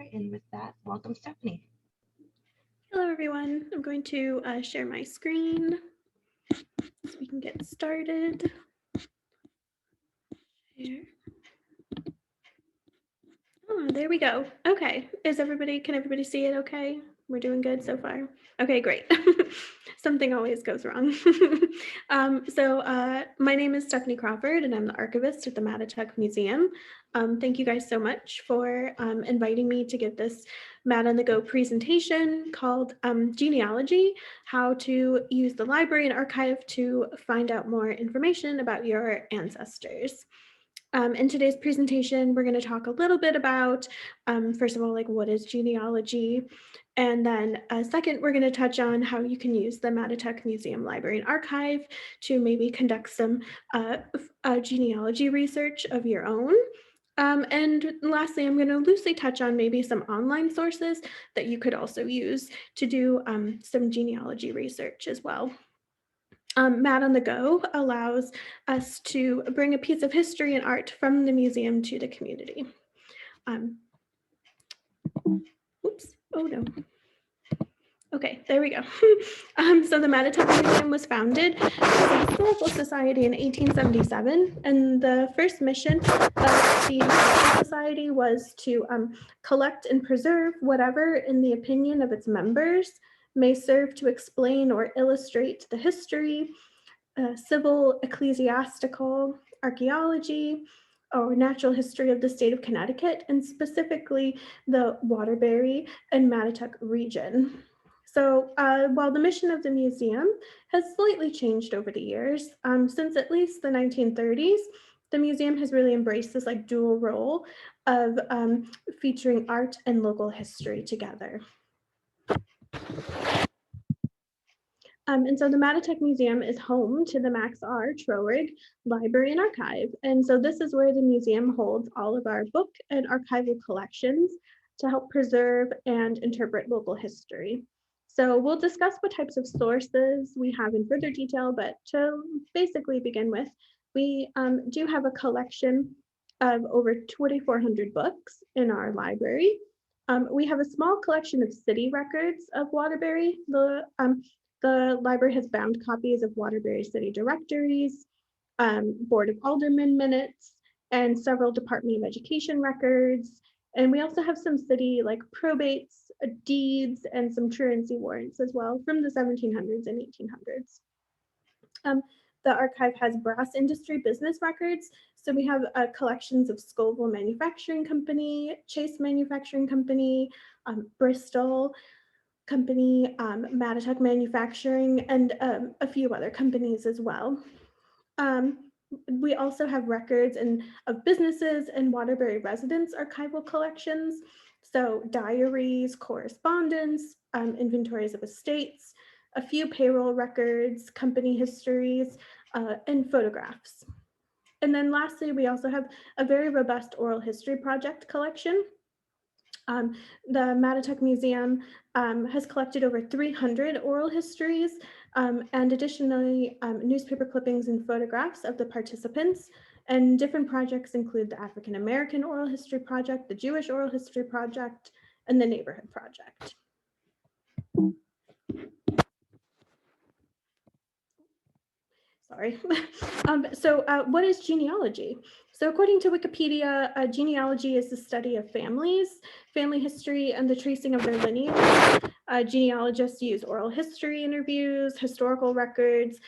Right, and with that, welcome, Stephanie. Hello, everyone. I'm going to share my screen so we can get started. Share. Oh, there we go. Okay. Can everybody see it okay? We're doing good so far. Okay, great. Something always goes wrong. My name is Stephanie Crawford, and I'm the archivist at the Mattatuck Museum. Thank you guys so much for inviting me to give this Matt on the Go presentation called Genealogy, how to use the library and archive to find out more information about your ancestors. In today's presentation, we're going to talk a little bit about, first of all, like what is genealogy? And then second, we're going to touch on how you can use the Mattatuck Museum Library and Archive to maybe conduct some genealogy research of your own. And lastly, I'm going to loosely touch on maybe some online sources that you could also use to do some genealogy research as well. Matt on the Go allows us to bring a piece of history and art from the museum to the community. Oops, oh no. Okay, there we go. So the Mattatuck Museum was founded as a historical society in 1877, and the first mission of the society was to collect and preserve whatever, in the opinion of its members, may serve to explain or illustrate the history, civil, ecclesiastical, archaeology, or natural history of the state of Connecticut, and specifically the Waterbury and Mattatuck region. So while the mission of the museum has slightly changed over the years, since at least the 1930s, the museum has really embraced this like dual role of featuring art and local history together. And so the Mattatuck Museum is home to the Max R. Trorig Library and Archive. And so this is where the museum holds all of our book and archival collections to help preserve and interpret local history. So we'll discuss what types of sources we have in further detail, but to basically begin with, we do have a collection of over 2,400 books in our library. We have a small collection of city records of Waterbury. The library has bound copies of Waterbury City Directories, Board of Aldermen minutes, and several Department of Education records. And we also have some city like probates, deeds, and some truancy warrants as well from the 1700s and 1800s. The archive has brass industry business records. So we have collections of Scoville Manufacturing Company, Chase Manufacturing Company, Bristol Company, Mattatuck Manufacturing, and a few other companies as well. We also have records of businesses and Waterbury residents' archival collections. So diaries, correspondence, inventories of estates, a few payroll records, company histories, and photographs. And then lastly, we also have a very robust oral history project collection. The Mattatuck Museum has collected over 300 oral histories, and additionally newspaper clippings and photographs of the participants. And different projects include the African American Oral History Project, the Jewish Oral History Project, and the Neighborhood Project. Sorry. What is genealogy? So according to Wikipedia, genealogy is the study of families, family history, and the tracing of their lineage. Genealogists use oral history interviews, historical records,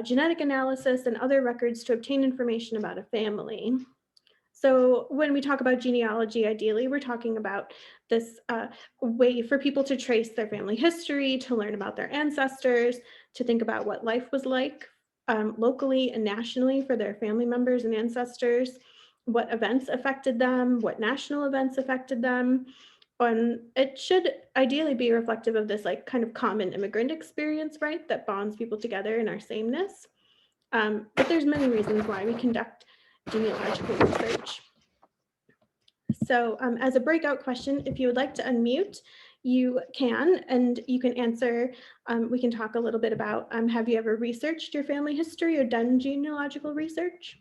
genetic analysis, and other records to obtain information about a family. So when we talk about genealogy, ideally, we're talking about this way for people to trace their family history, to learn about their ancestors, to think about what life was like locally and nationally for their family members and ancestors, what events affected them, what national events affected them. And it should ideally be reflective of this like kind of common immigrant experience, right, that bonds people together in our sameness. But there's many reasons why we conduct genealogical research. So as a breakout question, if you would like to unmute, you can, and you can answer, we can talk a little bit about, have you ever researched your family history or done genealogical research?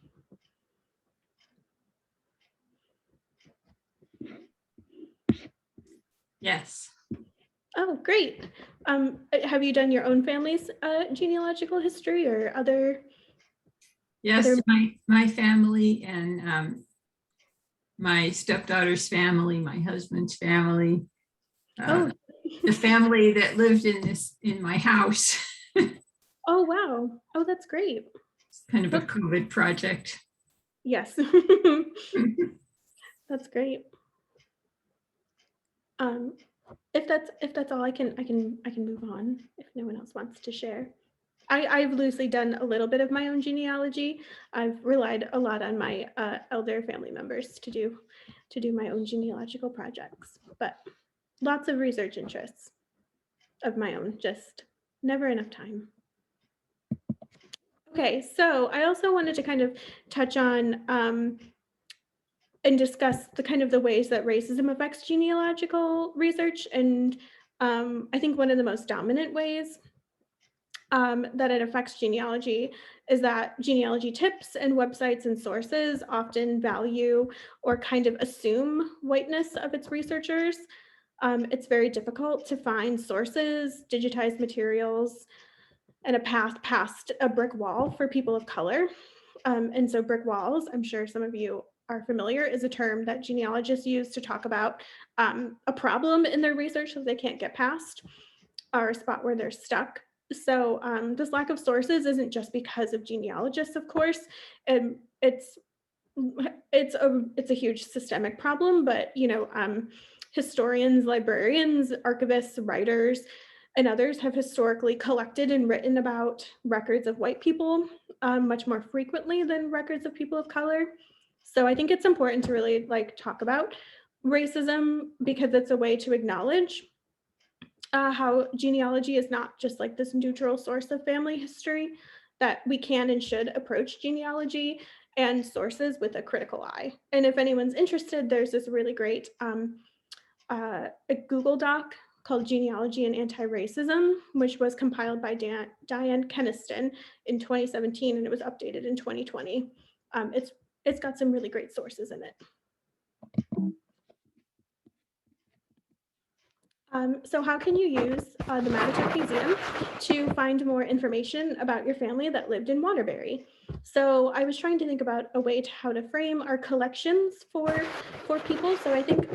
Yes. Oh, great. Have you done your own family's genealogical history or other? Yes, Other... my family and my stepdaughter's family, my husband's family, the family that lived in my house. Oh, wow. Oh, that's great. It's kind of a COVID project. Yes. That's great. If that's all, I can move on if no one else wants to share. I've loosely done a little bit of my own genealogy. I've relied a lot on my elder family members to do my own genealogical projects, but lots of research interests of my own, just never enough time. Okay, so I also wanted to kind of touch on and discuss the ways that racism affects genealogical research. And I think one of the most dominant ways that it affects genealogy is that genealogy tips and websites and sources often value or kind of assume whiteness of its researchers. It's very difficult to find sources, digitized materials, and a path past a brick wall for people of color. And so brick walls, I'm sure some of you are familiar, is a term that genealogists use to talk about a problem in their research that they can't get past, or a spot where they're stuck. So this lack of sources isn't just because of genealogists, of course, and it's a huge systemic problem, but historians, librarians, archivists, writers, and others have historically collected and written about records of white people much more frequently than records of people of color. So I think it's important to really talk about racism because it's a way to acknowledge how genealogy is not just this neutral source of family history, that we can and should approach genealogy and sources with a critical eye. And if anyone's interested, there's this really great a Google Doc called Genealogy and Anti-Racism, which was compiled by Diane Humiston in 2017, and it was updated in 2020. It's got some really great sources in it. So how can you use the Mattatuck Museum to find more information about your family that lived in Waterbury? So I was trying to think about a way to how to frame our collections for people. So I think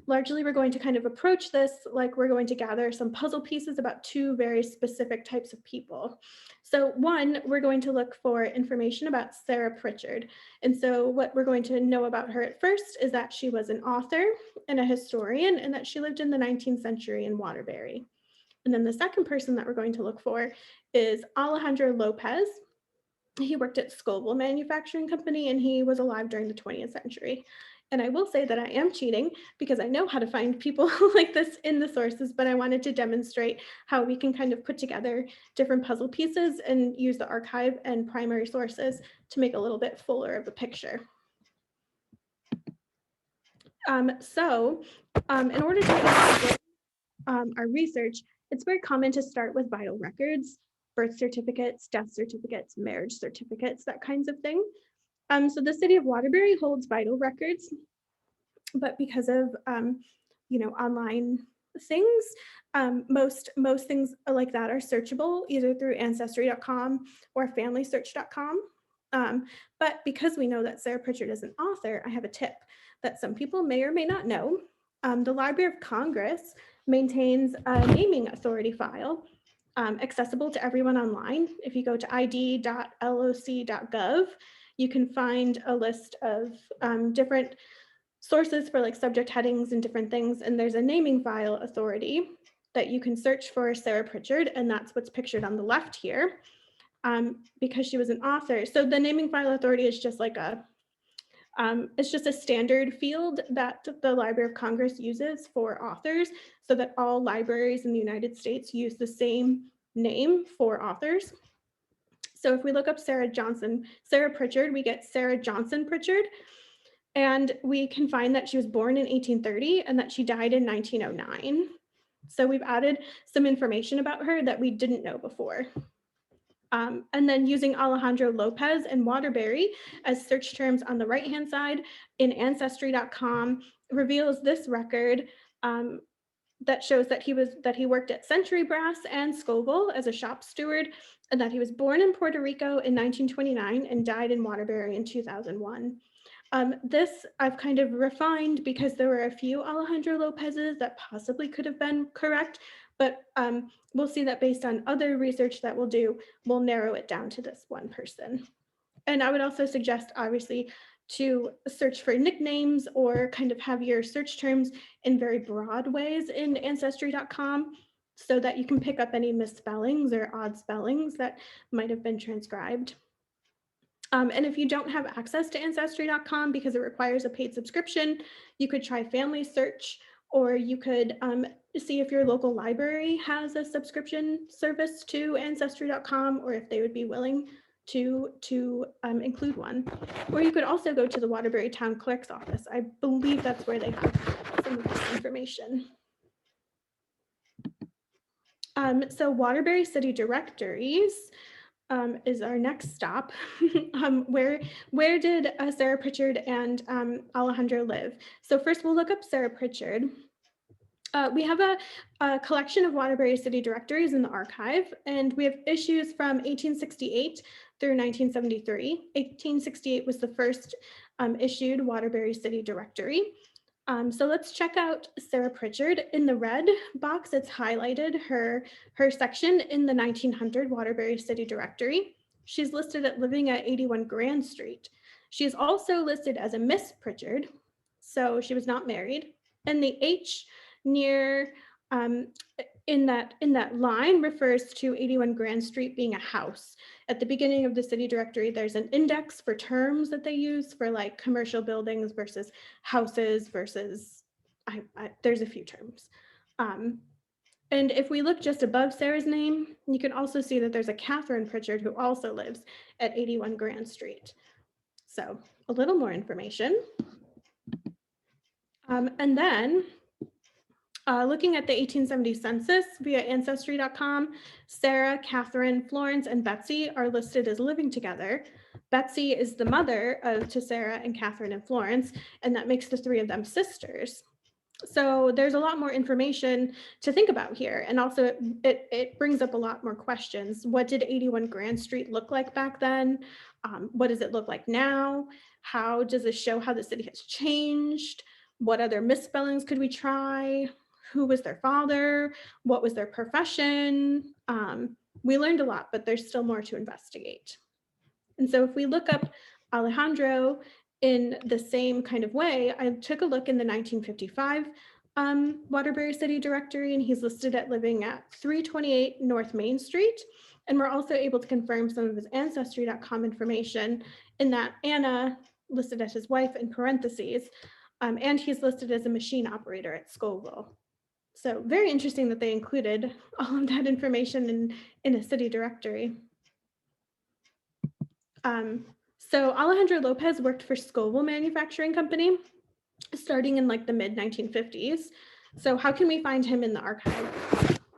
largely we're going to kind of approach this like we're going to gather some puzzle pieces about two very specific types of people. So one, we're going to look for information about Sarah Pritchard. And so what we're going to know about her at first is that she was an author and a historian, and that she lived in the 19th century in Waterbury. And then the second person that we're going to look for is Alejandro Lopez. He worked at Scoville Manufacturing Company, and he was alive during the 20th century. And I will say that I am cheating because I know how to find people like this in the sources, but I wanted to demonstrate how we can kind of put together different puzzle pieces and use the archive and primary sources to make a little bit fuller of a picture. In order to our research, it's very common to start with vital records, birth certificates, death certificates, marriage certificates, that kinds of thing. So the city of Waterbury holds vital records, but because of online things, most things like that are searchable either through ancestry.com or familysearch.com. But because we know that Sarah Pritchard is an author, I have a tip that some people may or may not know. The Library of Congress maintains a naming authority file accessible to everyone online. If you go to id.loc.gov, you can find a list of different sources for subject headings and different things. And there's a naming file authority that you can search for Sarah Pritchard, and that's what's pictured on the left here. Because she was an author. So the naming file authority is just it's just a standard field that the Library of Congress uses for authors so that all libraries in the United States use the same name for authors. So if we look up Sarah Pritchard, we get Sarah Johnson Pritchard, and we can find that she was born in 1830 and that she died in 1909. So we've added some information about her that we didn't know before. And then using Alejandro Lopez and Waterbury as search terms on the right-hand side in ancestry.com reveals this record that shows that he worked at Century Brass and Scoville as a shop steward, and that he was born in Puerto Rico in 1929 and died in Waterbury in 2001. This I've kind of refined because there were a few Alejandro Lopez's that possibly could have been correct, but we'll see that based on other research that we'll do, we'll narrow it down to this one person. And I would also suggest, obviously, to search for nicknames or kind of have your search terms in very broad ways in Ancestry.com so that you can pick up any misspellings or odd spellings that might have been transcribed. And if you don't have access to Ancestry.com because it requires a paid subscription, you could try Family Search, or you could see if your local library has a subscription service to Ancestry.com, or if they would be willing to include one. Or you could also go to the Waterbury Town Clerk's office. I believe that's where they have some of this information. So Waterbury City Directories is our next stop. Where did Sarah Pritchard and Alejandro live? So first we'll look up Sarah Pritchard. We have a collection of Waterbury City Directories in the archive, and we have issues from 1868 through 1973. 1868 was the first issued Waterbury City Directory. So let's check out Sarah Pritchard. In the red box, it's highlighted her section in the 1900 Waterbury City Directory. She's listed at living at 81 Grand Street. She is also listed as a Miss Pritchard, so she was not married. And the H near in that line refers to 81 Grand Street being a house. At the beginning of the city directory, there's an index for terms that they use for like commercial buildings versus houses versus, there's a few terms. And if we look just above Sarah's name, you can also see that there's a Catherine Pritchard who also lives at 81 Grand Street. So a little more information. And then looking at the 1870 census via Ancestry.com, Sarah, Catherine, Florence, and Betsy are listed as living together. Betsy is the mother to Sarah and Catherine and Florence, and that makes the three of them sisters. So there's a lot more information to think about here. And also it brings up a lot more questions. What did 81 Grand Street look like back then? What does it look like now? How does it show how the city has changed? What other misspellings could we try? Who was their father? What was their profession? We learned a lot, but there's still more to investigate. And so if we look up Alejandro in the same kind of way, I took a look in the 1955 Waterbury City Directory, and he's listed at living at 328 North Main Street. And we're also able to confirm some of his Ancestry.com information in that Anna listed as his wife in parentheses, and he's listed as a machine operator at Scoville. So very interesting that they included all of that information in a city directory. So Alejandro Lopez worked for Scoville Manufacturing Company starting in like the mid 1950s. So how can we find him in the archive?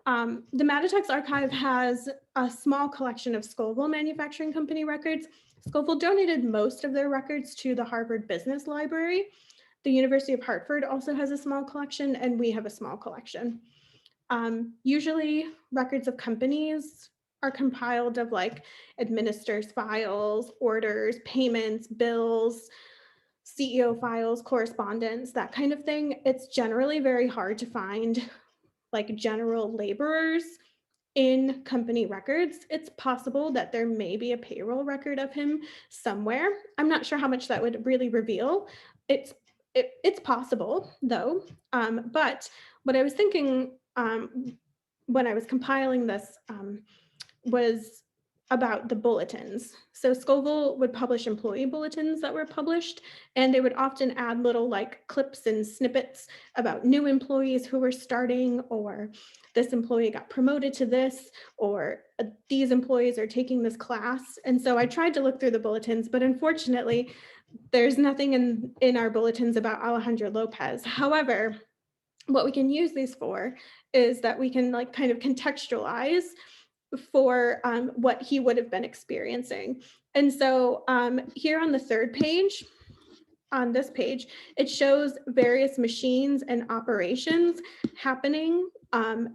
The Mattatuck's archive has a small collection of Scoville Manufacturing Company records. Scoville donated most of their records to the Harvard Business Library. The University of Hartford also has a small collection, and we have a small collection. Usually records of companies are compiled of like administrators' files, orders, payments, bills, CEO files, correspondence, that kind of thing. It's generally very hard to find like general laborers in company records. It's possible that there may be a payroll record of him somewhere. I'm not sure how much that would really reveal. It's possible though, but what I was thinking when I was compiling this was about the bulletins. So Scoville would publish employee bulletins that were published, and they would often add little like clips and snippets about new employees who were starting, or this employee got promoted to this, or these employees are taking this class. And so I tried to look through the bulletins, but unfortunately, there's nothing in our bulletins about Alejandro Lopez. However, what we can use these for is that we can like kind of contextualize for what he would have been experiencing. And so here on the third page, on this page, it shows various machines and operations happening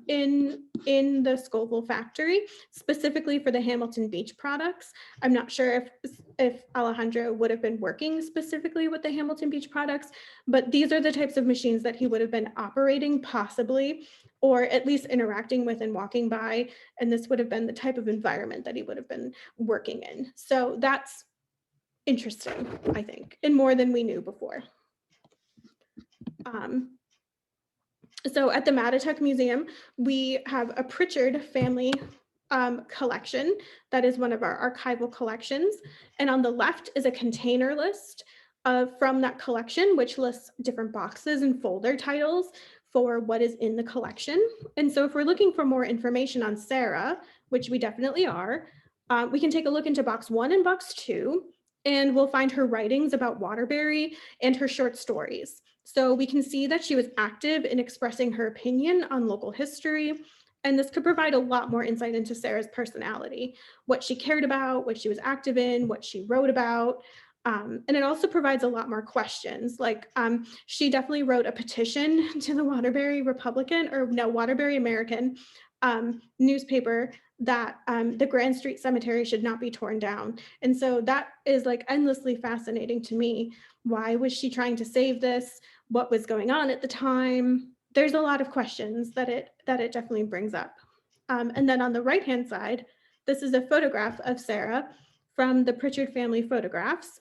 in the Scoville factory, specifically for the Hamilton Beach products. I'm not sure if Alejandro would have been working specifically with the Hamilton Beach products, but these are the types of machines that he would have been operating possibly, or at least interacting with and walking by. And this would have been the type of environment that he would have been working in. So that's interesting, I think, and more than we knew before. So at the Mattatuck Museum, we have a Pritchard family collection. That is one of our archival collections. And on the left is a container list from that collection, which lists different boxes and folder titles for what is in the collection. And so if we're looking for more information on Sarah, which we definitely are, we can take a look into box 1 and box 2, and we'll find her writings about Waterbury and her short stories. So we can see that she was active in expressing her opinion on local history, and this could provide a lot more insight into Sarah's personality, what she cared about, what she was active in, what she wrote about. And it also provides a lot more questions. Like she definitely wrote a petition to the Waterbury American newspaper that the Grand Street Cemetery should not be torn down. And so that is like endlessly fascinating to me. Why was she trying to save this? What was going on at the time? There's a lot of questions that it definitely brings up. And then on the right-hand side, this is a photograph of Sarah from the Pritchard family photographs.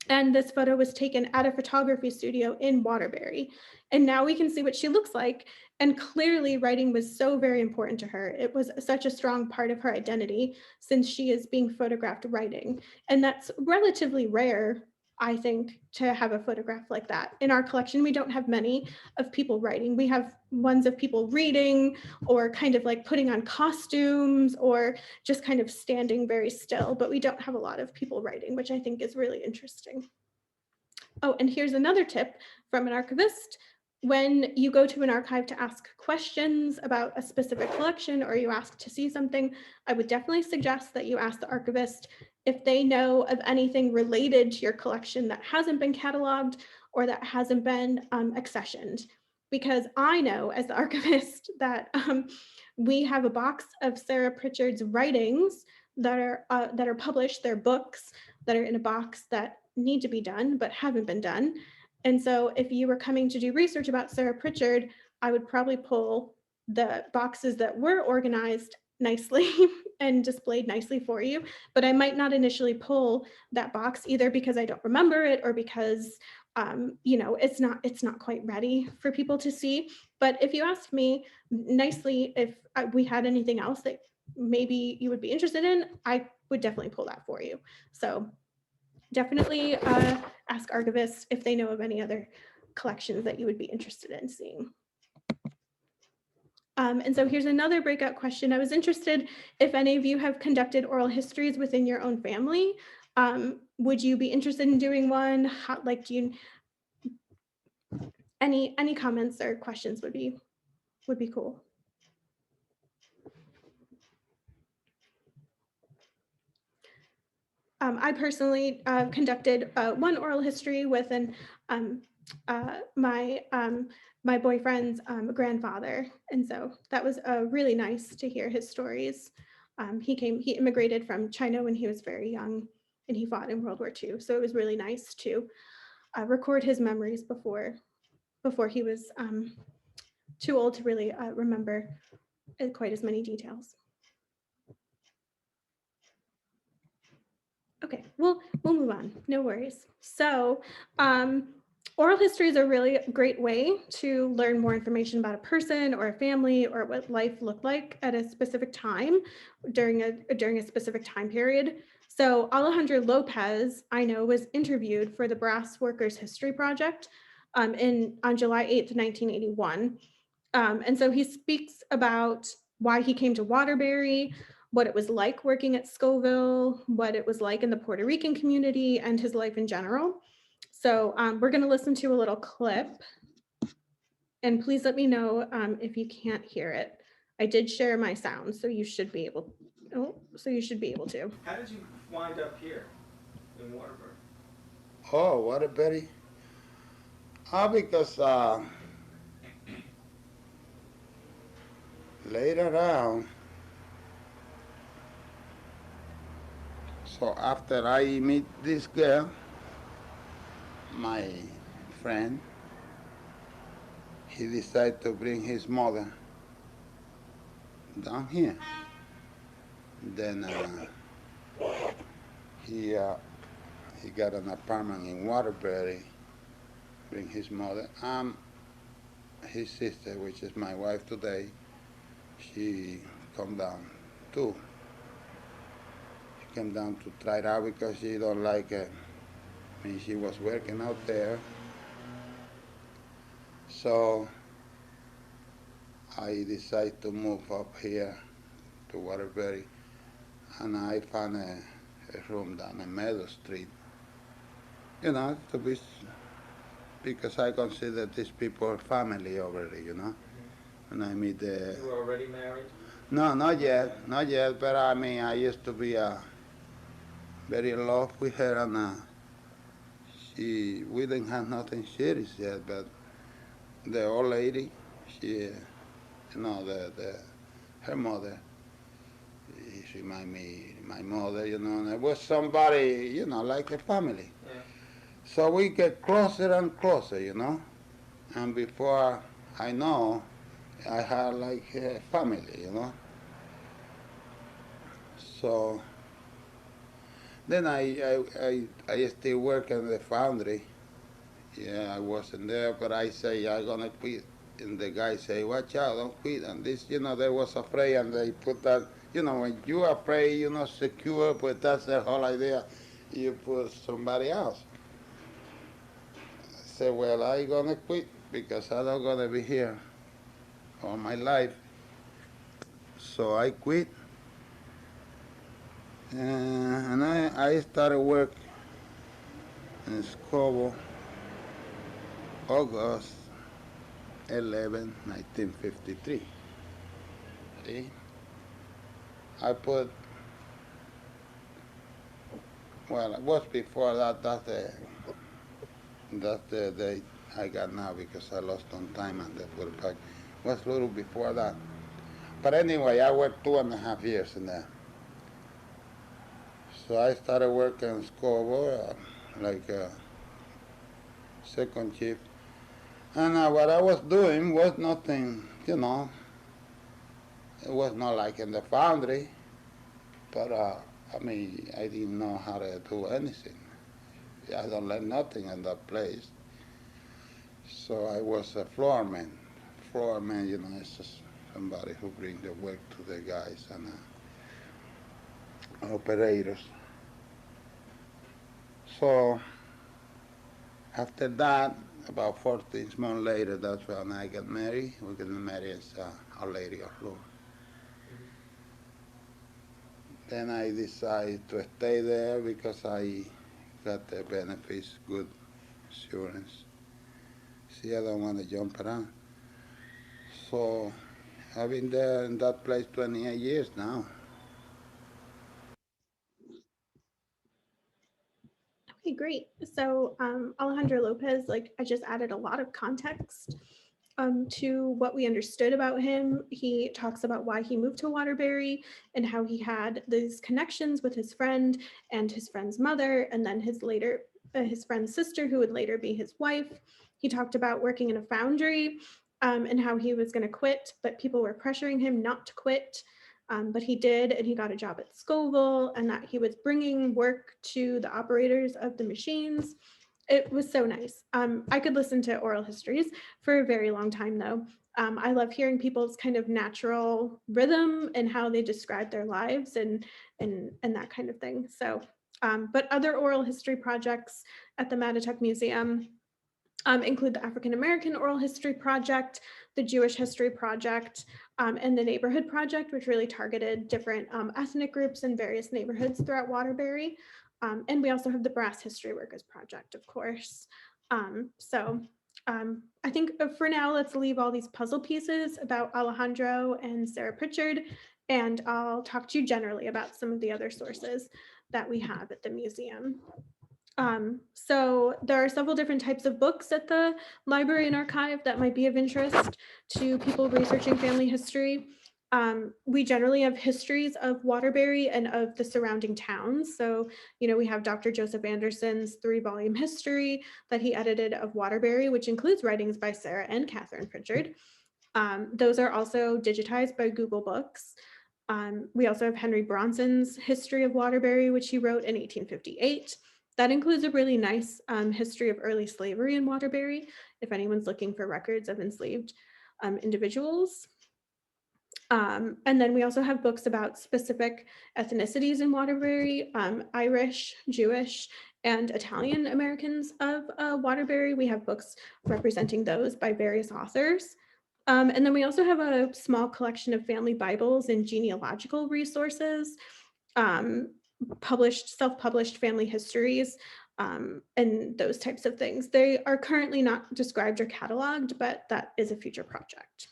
And this photo was taken at a photography studio in Waterbury. And now we can see what she looks like. And clearly writing was so very important to her. It was such a strong part of her identity since she is being photographed writing. And that's relatively rare, I think, to have a photograph like that. In our collection, we don't have many of people writing. We have ones of people reading or kind of like putting on costumes or just kind of standing very still, but we don't have a lot of people writing, which I think is really interesting. Oh, and here's another tip from an archivist. When you go to an archive to ask questions about a specific collection or you ask to see something, I would definitely suggest that you ask the archivist if they know of anything related to your collection that hasn't been cataloged or that hasn't been accessioned. Because I know as the archivist that we have a box of Sarah Pritchard's writings that are published, they're books that are in a box that need to be done but haven't been done. And so if you were coming to do research about Sarah Pritchard, I would probably pull the boxes that were organized nicely and displayed nicely for you, but I might not initially pull that box either because I don't remember it or because it's not quite ready for people to see. But if you asked me nicely if we had anything else that maybe you would be interested in, I would definitely pull that for you. So definitely ask archivists if they know of any other collections that you would be interested in seeing. And so here's another breakout question. I was interested if any of you have conducted oral histories within your own family. Would you be interested in doing one? How, like, do you, any comments or questions would be cool. I personally conducted one oral history with my boyfriend's grandfather, and so that was really nice to hear his stories. He immigrated from China when he was very young, and he fought in World War II. So it was really nice to record his memories before he was too old to really remember quite as many details. Okay, we'll move on, no worries. So oral history is a really great way to learn more information about a person or a family or what life looked like at a specific time during a specific time period. So Alejandro Lopez, I know, was interviewed for the Brass Workers History Project on July 8th, 1981. And so he speaks about why he came to Waterbury, what it was like working at Scoville, what it was like in the Puerto Rican community, and his life in general. So we're going to listen to a little clip, and please let me know if you can't hear it. I did share my sound, so you should be able. To. How did you wind up here in Waterbury? Oh, Waterbury. Because later on, so after I meet this girl, my friend, he decided to bring his mother down here. Then he got an apartment in Waterbury, bring his mother. His sister, which is my wife today, she come down too. She came down to try it out because she don't like it. I mean, she was working out there. So I decided to move up here to Waterbury, and I found a room down in Meadow Street. You know, because I consider these people family already, you know. And I meet the... You were already married? No, not yet, but I mean, I used to be very in love with her, and we didn't have nothing serious yet, but the old lady, she, her mother, she remind me, my mother, and it was somebody, like a family. Yeah. So we get closer and closer, and before I know, I had like a family, So then I still work in the foundry. Yeah, I wasn't there, but I say I'm gonna quit. And the guy say, watch out, don't quit. And this, they was afraid, and they put that, when you're afraid, you're not secure, but that's the whole idea. You put somebody else. I say, well, I gonna quit because I'm not gonna be here all my life. So I quit. And I started work in Scobo, August 11, 1953. See? I put, well, it was before that. That's the date I got now because I lost on time and they put it back. It was a little before that. But anyway, I worked 2.5 years in there. So I started working in Scobo, like second shift. And what I was doing was nothing, it was not like in the foundry, but I mean, I didn't know how to do anything. I don't learn nothing in that place. So I was a floorman. Floorman, is just somebody who brings the work to the guys and operators. So after that, about 14 months later, that's when I got married. We got married as Our Lady of Lord. Then I decided to stay there because I got the benefits, good insurance. See, I don't want to jump around. So I've been there in that place 28 years now. Okay, great. So Alejandro Lopez, I just added a lot of context to what we understood about him. He talks about why he moved to Waterbury and how he had these connections with his friend and his friend's mother, and then his friend's sister, who would later be his wife. He talked about working in a foundry and how he was going to quit, but people were pressuring him not to quit. But he did, and he got a job at Scoville, and that he was bringing work to the operators of the machines. It was so nice. I could listen to oral histories for a very long time, though. I love hearing people's kind of natural rhythm and how they describe their lives and that kind of thing. So, but other oral history projects at the Mattatuck Museum include the African American Oral History Project, the Jewish History Project, and the Neighborhood Project, which really targeted different ethnic groups in various neighborhoods throughout Waterbury. And we also have the Brass History Workers Project, of course. I think for now, let's leave all these puzzle pieces about Alejandro and Sarah Pritchard, and I'll talk to you generally about some of the other sources that we have at the museum. So there are several different types of books at the library and archive that might be of interest to people researching family history. We generally have histories of Waterbury and of the surrounding towns. So, we have Dr. Joseph Anderson's 3-volume history that he edited of Waterbury, which includes writings by Sarah and Catherine Pritchard. Those are also digitized by Google Books. We also have Henry Bronson's History of Waterbury, which he wrote in 1858. That includes a really nice history of early slavery in Waterbury, if anyone's looking for records of enslaved individuals. And then we also have books about specific ethnicities in Waterbury, Irish, Jewish, and Italian Americans of Waterbury. We have books representing those by various authors. And then we also have a small collection of family Bibles and genealogical resources, self-published family histories, and those types of things. They are currently not described or cataloged, but that is a future project.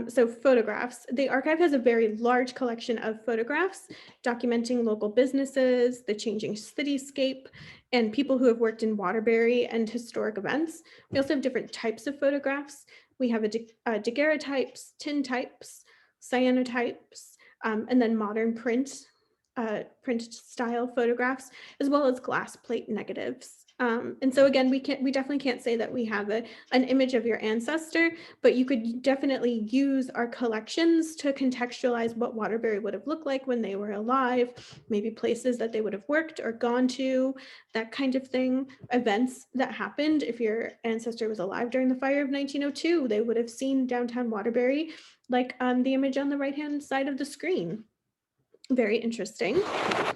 So photographs. The archive has a very large collection of photographs documenting local businesses, the changing cityscape, and people who have worked in Waterbury and historic events. We also have different types of photographs. We have daguerreotypes, tintypes, cyanotypes, and then modern print style photographs, as well as glass plate negatives. And so again, we definitely can't say that we have an image of your ancestor, but you could definitely use our collections to contextualize what Waterbury would have looked like when they were alive, maybe places that they would have worked or gone to, that kind of thing, events that happened. If your ancestor was alive during the fire of 1902, they would have seen downtown Waterbury, like the image on the right-hand side of the screen. Very interesting.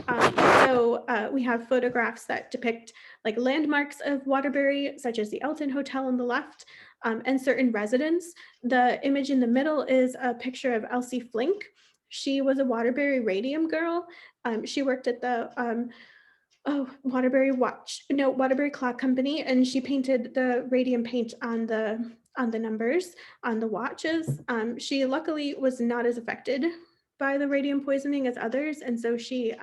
So we have photographs that depict like landmarks of Waterbury, such as the Elton Hotel on the left, and certain residents. The image in the middle is a picture of Elsie Flink. She was a Waterbury radium girl. She worked at the Waterbury Clock Company, and she painted the radium paint on the numbers on the watches. She luckily was not as affected by the radium poisoning as others, and so she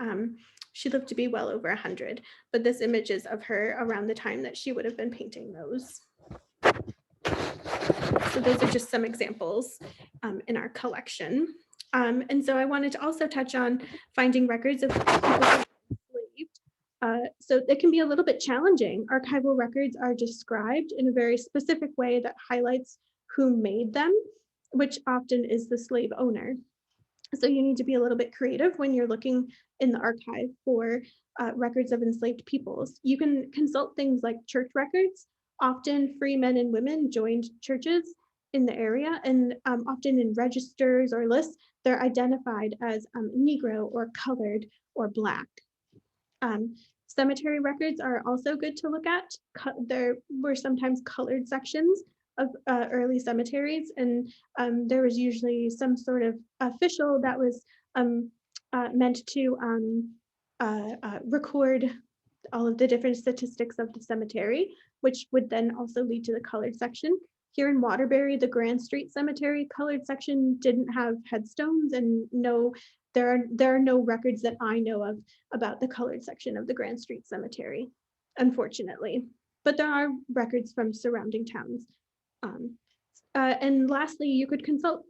lived to be well over 100. But this image is of her around the time that she would have been painting those. So those are just some examples in our collection. And so I wanted to also touch on finding records of people who were enslaved. So it can be a little bit challenging. Archival records are described in a very specific way that highlights who made them, which often is the slave owner. So you need to be a little bit creative when you're looking in the archive for records of enslaved peoples. You can consult things like church records. Often free men and women joined churches in the area, and often in registers or lists, they're identified as Negro or colored or Black. Cemetery records are also good to look at. There were sometimes colored sections of early cemeteries, and there was usually some sort of official that was meant to record all of the different statistics of the cemetery, which would then also lead to the colored section. Here in Waterbury, the Grand Street Cemetery colored section didn't have headstones, and there are no records that I know of about the colored section of the Grand Street Cemetery, unfortunately. But there are records from surrounding towns. And lastly, you could consult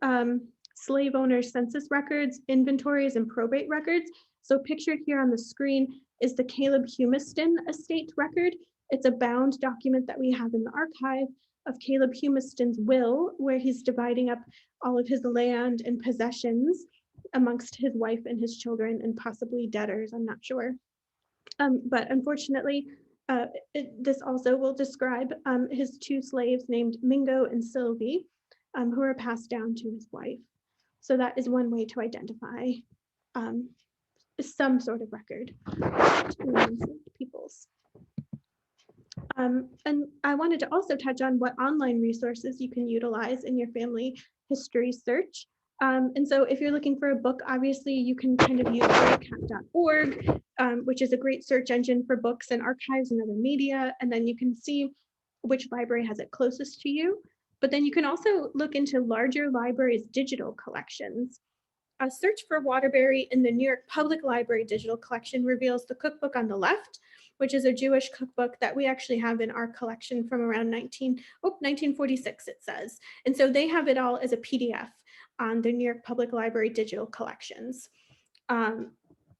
slave owners' census records, inventories, and probate records. So pictured here on the screen is the Caleb Humiston estate record. It's a bound document that we have in the archive of Caleb Humiston's will, where he's dividing up all of his land and possessions amongst his wife and his children and possibly debtors, I'm not sure. But unfortunately, this also will describe his 2 slaves named Mingo and Sylvie, who are passed down to his wife. So that is one way to identify some sort of record to peoples. And I wanted to also touch on what online resources you can utilize in your family history search. And so if you're looking for a book, obviously you can kind of use cat.org, which is a great search engine for books and archives and other media. And then you can see which library has it closest to you. But then you can also look into larger libraries' digital collections. A search for Waterbury in the New York Public Library digital collection reveals the cookbook on the left, which is a Jewish cookbook that we actually have in our collection from around 1946, it says. And so they have it all as a PDF on the New York Public Library digital collections.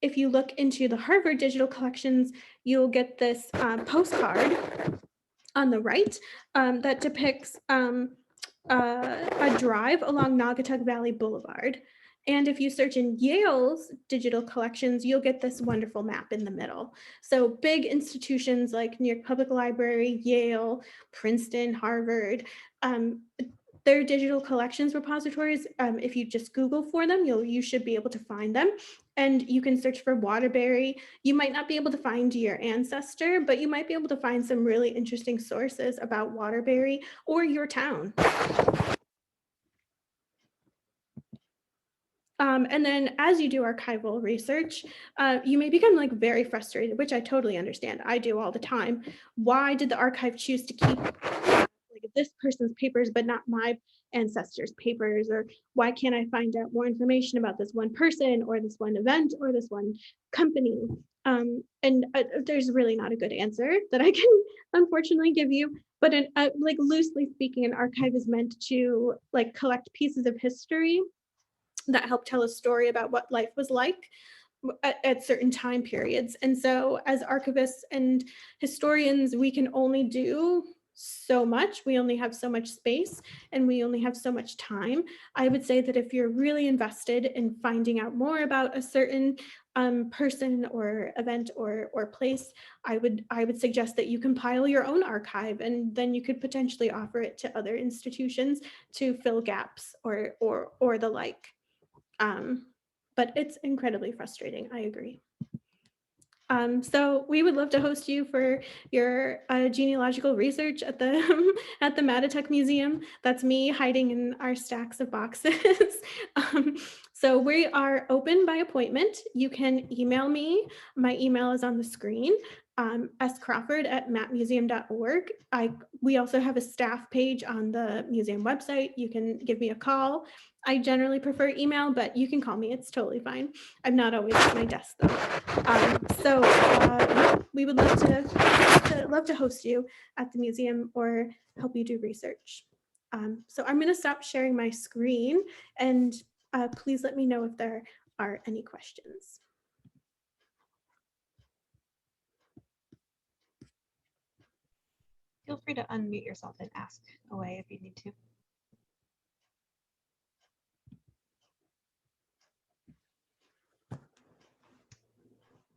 If you look into the Harvard digital collections, you'll get this postcard on the right that depicts a drive along Naugatuck Valley Boulevard. And if you search in Yale's digital collections, you'll get this wonderful map in the middle. So big institutions like New York Public Library, Yale, Princeton, Harvard, their digital collections repositories, if you just Google for them, you should be able to find them. And you can search for Waterbury. You might not be able to find your ancestor, but you might be able to find some really interesting sources about Waterbury or your town. And then as you do archival research, you may become like very frustrated, which I totally understand. I do all the time. Why did the archive choose to keep like this person's papers, but not my ancestors' papers? Or why can't I find out more information about this one person or this one event or this one company? There's really not a good answer that I can unfortunately give you. But like loosely speaking, an archive is meant to like collect pieces of history that help tell a story about what life was like at certain time periods. And so as archivists and historians, we can only do so much. We only have so much space and we only have so much time. I would say that if you're really invested in finding out more about a certain person or event or place, I would suggest that you compile your own archive, and then you could potentially offer it to other institutions to fill gaps or the like. But it's incredibly frustrating. I agree. So we would love to host you for your genealogical research at the at the Mattatuck Museum. That's me hiding in our stacks of boxes. So we are open by appointment. You can email me. My email is on the screen. scrawford@mattmuseum.org. We also have a staff page on the museum website. You can give me a call. I generally prefer email, but you can call me. It's totally fine. I'm not always at my desk though. We would love to host you at the museum or help you do research. So I'm going to stop sharing my screen, and please let me know if there are any questions. Feel free to unmute yourself and ask away if you need to.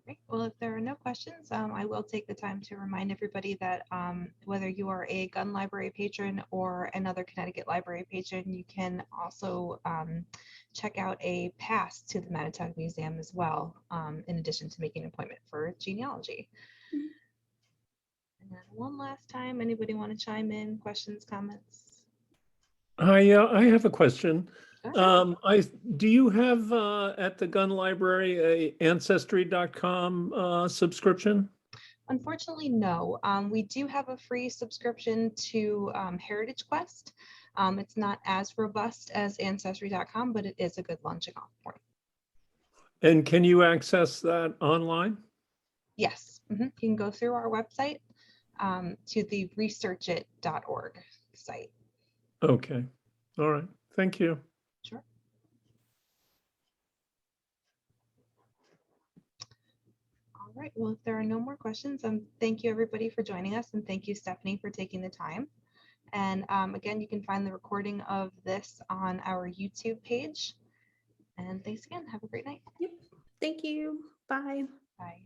Great. Well, if there are no questions, I will take the time to remind everybody that whether you are a gun library patron or another Connecticut library patron, you can also check out a pass to the Mattatuck Museum as well, in addition to making an appointment for genealogy. Mm-hmm. And then one last time, anybody want to chime in? Questions, comments? I have a question. Do you have at the gun library a ancestry.com subscription? Unfortunately, no. We do have a free subscription to Heritage Quest. It's not as robust as ancestry.com, but it is a good launching off point. And can you access that online? Yes. Mm-hmm. You can go through our website to the researchit.org site. Okay. All right. Thank you. Sure. All right. Well, if there are no more questions, thank you everybody for joining us, and thank you, Stephanie, for taking the time. And again, you can find the recording of this on our YouTube page. And thanks again. Have a great night. Yep. Thank you. Bye. Bye.